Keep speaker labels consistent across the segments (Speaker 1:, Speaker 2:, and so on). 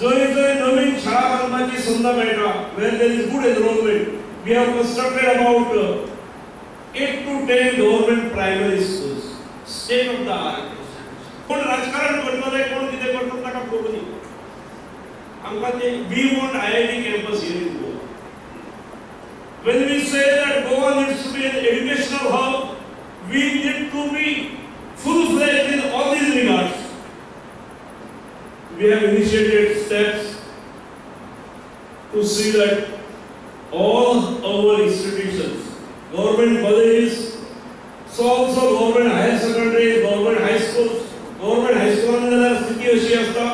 Speaker 1: जय जय नवीन शाळा बांधपाची संद मेळटा, where there is good enrollment, we have constructed about 8 to 10 government primary schools, state of the art. कोण राजकारण करतले, कोण कितें करतले ताका खबर न्ही. आमकां ते we want IIT campus here in Goa. When we say that Goa needs to be an educational hub, we need to be full-fledged in all these regards. We have initiated steps to see that all our institutions, government colleges, so also government higher secondary, government high schools, government high school मध्ये स्थिती अशी असता,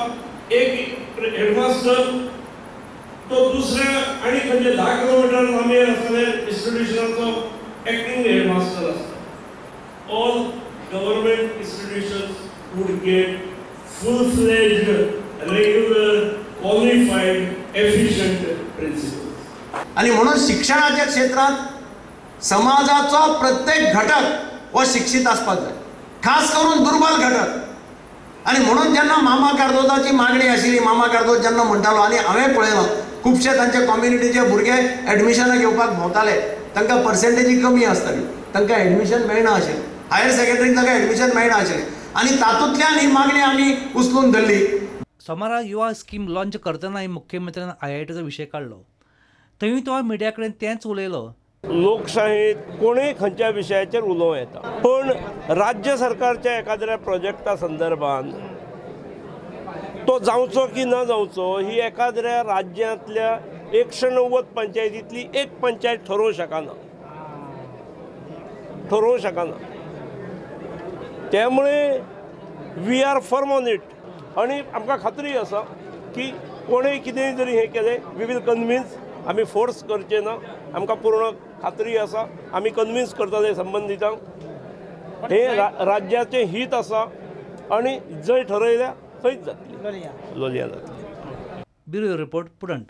Speaker 1: एक headmaster तो दुसऱ्या आणि म्हणजे 10 kilometre लांबीर असलेल्या इन्स्टिट्यूशनाचो ऍक्टिंग हेडमास्टर असता. All government institutions would get full-fledged, regular, qualified, efficient principals.
Speaker 2: आणि म्हणून शिक्षणाच्या क्षेत्रात समाजाचा प्रत्येक घटक व शिक्षित असपाक जाय, खास करून दुर्बल घटक. आणि म्हणून जेन्ना मामा कारदोजाची मागणी आशिल्ली, मामा कारदोज जेन्ना म्हणटालो आनी हांवें पळयलां खुबशे तांचे कम्युनिटीचे भुरगे एडमिशनाक येवपाक भोंवताले, तांकां पर्सेंटेजी कमी आसताली, तांकां एडमिशन मेळना आशिल्लें, हायर सेकंडरीक तांकां एडमिशन मेळना आशिल्लें. आनी तातूंतल्यान ही मागणी आमी उचलून धरली.
Speaker 3: सोमारा युवा स्कीम लॉन्च करतना मुख्यमंत्र्यान IITचो विशय काडलो. थंय तो मिडिया कडेन तेंच उलयलो.
Speaker 4: लोकशाहीत कोणीय खंयच्या विशयाचेर उलोवं येता, पण राज्य सरकारच्या एखाद्या प्रोजेक्टा संदर्भात तो जावचो की न जावचो ही एखाद्या राज्यांतल्या 190 पंचायतींतली एक पंचायत ठरवू शकना. त्यामुळे we are firm on it. आणि आमकां खात्री आसा की कोणेय कितेंय जरी हें केलें, वी वील कन्विन्स. आमी फोर्स करचे ना, आमकां पूर्ण खात्री आसा आमी कन्विन्स करतले संबंधितांक. हे राज्याचें हित आसा आणि जंय ठरयल्या थंयच जातली, लोलयां जातली.
Speaker 3: Bureau report पुडंट.